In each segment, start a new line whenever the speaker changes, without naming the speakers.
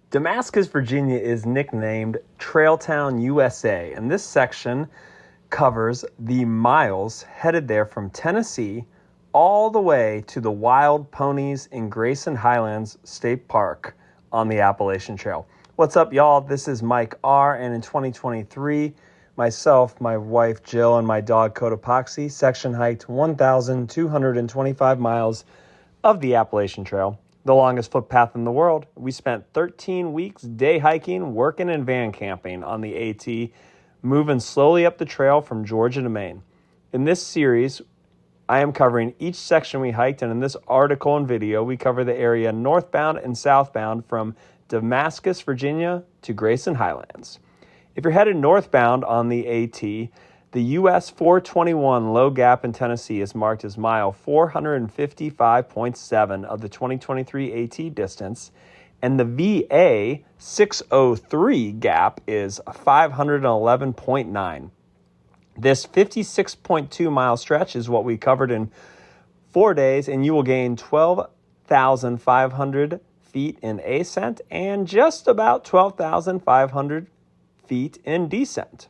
Damascus, Virginia is nicknamed Trail Town, USA, and this section covers the miles headed there from Tennessee all the way to the wild ponies in Grayson Highlands State Park on the Appalachian Trail. What's up, y'all? This is Mike R., and in 2023, myself, my wife Jill, and my dog Cotopaxi section hiked 1,225 miles of the Appalachian Trail, the longest footpath in the world. We spent 13 weeks day hiking, working, and van camping on the AT, moving slowly up the trail from Georgia to Maine. In this series, I am covering each section we hiked, and in this article and video, we cover the area northbound and southbound from Damascus, Virginia to Grayson Highlands. If you're headed northbound on the AT, the US 421 low gap in Tennessee is marked as mile 455.7 of the 2023 AT distance, and the VA 603 gap is 511.9. This 56.2 mile stretch is what we covered in 4 days, and you will gain 12,500 feet in ascent and just about 12,500 feet in descent.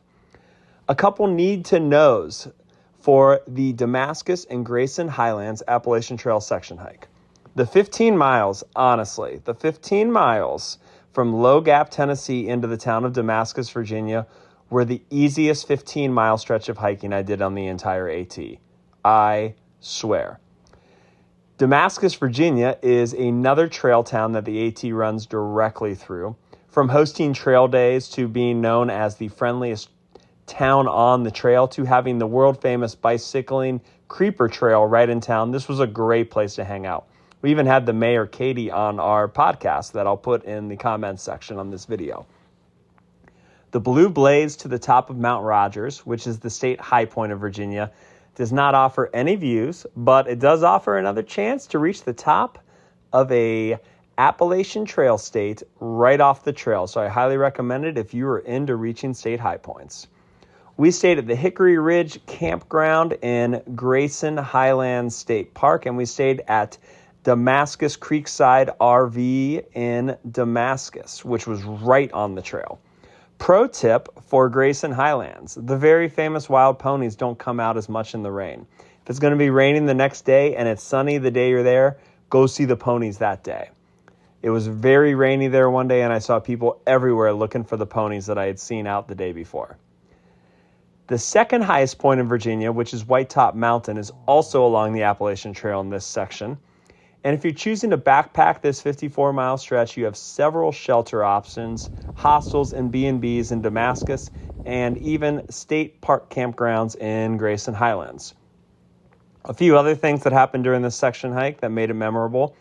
A couple need to knows for the Damascus and Grayson Highlands Appalachian Trail section hike. The 15 miles, honestly, the 15 miles from Low Gap, Tennessee into the town of Damascus, Virginia were the easiest 15-mile stretch of hiking I did on the entire AT. I swear. Damascus, Virginia is another trail town that the AT runs directly through. From hosting trail days to being known as the friendliest town on the trail to having the world-famous bicycling creeper trail right in town, this was a great place to hang out. We even had the mayor, Katie, on our podcast that I'll put in the comments section on this video. The blue blaze to the top of Mount Rogers, which is the state high point of Virginia, does not offer any views, but it does offer another chance to reach the top of a Appalachian Trail state right off the trail. So I highly recommend it if you are into reaching state high points. We stayed at the Hickory Ridge Campground in Grayson Highlands State Park, and we stayed at Damascus Creekside RV in Damascus, which was right on the trail. Pro tip for Grayson Highlands: the very famous wild ponies don't come out as much in the rain. If it's going to be raining the next day and it's sunny the day you're there, go see the ponies that day. It was very rainy there one day, and I saw people everywhere looking for the ponies that I had seen out the day before. The second highest point in Virginia, which is White Top Mountain, is also along the Appalachian Trail in this section. And if you're choosing to backpack this 54-mile stretch, you have several shelter options, hostels and B&Bs in Damascus, and even state park campgrounds in Grayson Highlands. A few other things that happened during this section hike that made it memorable: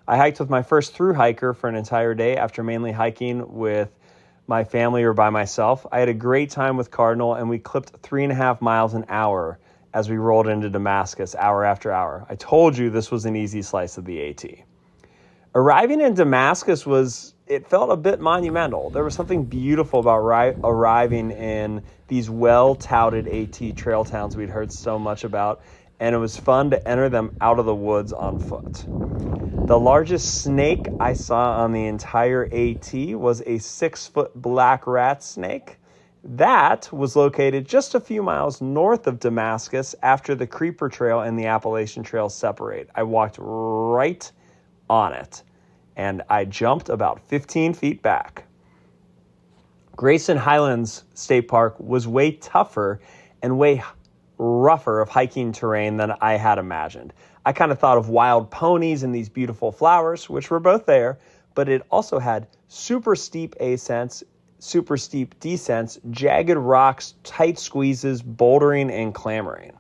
I hiked with my first through hiker for an entire day after mainly hiking with my family or by myself. I had a great time with Cardinal, and we clipped 3.5 miles an hour as we rolled into Damascus hour after hour. I told you this was an easy slice of the AT. Arriving in Damascus it felt a bit monumental. There was something beautiful about arriving in these well-touted AT trail towns we'd heard so much about, and it was fun to enter them out of the woods on foot. The largest snake I saw on the entire AT was a 6-foot black rat snake. That was located just a few miles north of Damascus after the Creeper Trail and the Appalachian Trail separate. I walked right on it, and I jumped about 15 feet back. Grayson Highlands State Park was way tougher and way rougher of hiking terrain than I had imagined. I kind of thought of wild ponies and these beautiful flowers, which were both there, but it also had super steep ascents, super steep descents, jagged rocks, tight squeezes, bouldering, and clambering.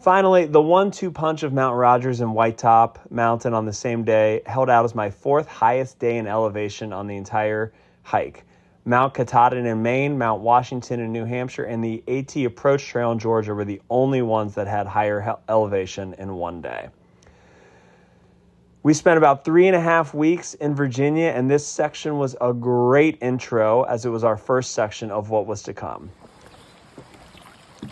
Finally, the 1-2 punch of Mount Rogers and White Top Mountain on the same day held out as my fourth highest day in elevation on the entire hike. Mount Katahdin in Maine, Mount Washington in New Hampshire, and the AT Approach Trail in Georgia were the only ones that had higher elevation in one day. We spent about 3.5 weeks in Virginia, and this section was a great intro as it was our first section of what was to come.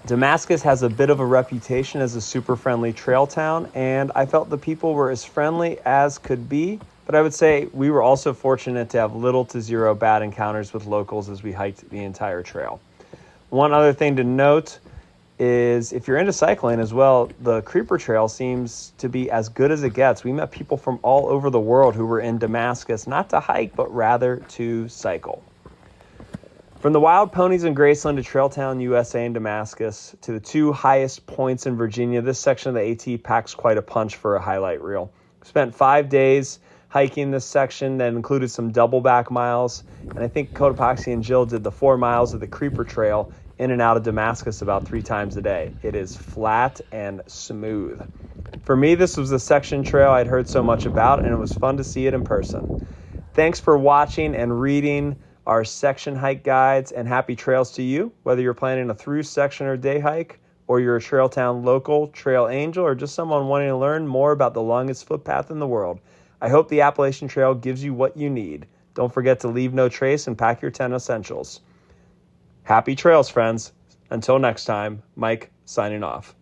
Damascus has a bit of a reputation as a super friendly trail town, and I felt the people were as friendly as could be but I would say we were also fortunate to have little to zero bad encounters with locals as we hiked the entire trail. One other thing to note is if you're into cycling as well, the Creeper Trail seems to be as good as it gets. We met people from all over the world who were in Damascus, not to hike, but rather to cycle. From the wild ponies in Graceland to Trail Town, USA and Damascus to the two highest points in Virginia, this section of the AT packs quite a punch for a highlight reel. Spent 5 days hiking this section that included some double back miles, and I think Cotopaxi and Jill did the 4 miles of the Creeper Trail in and out of Damascus about 3 times a day. It is flat and smooth. For me, this was a section trail I'd heard so much about, and it was fun to see it in person. Thanks for watching and reading our section hike guides, and happy trails to you, whether you're planning a through section or day hike, or you're a Trail Town local, trail angel, or just someone wanting to learn more about the longest footpath in the world. I hope the Appalachian Trail gives you what you need. Don't forget to leave no trace and pack your 10 essentials. Happy trails, friends. Until next time, Mike signing off.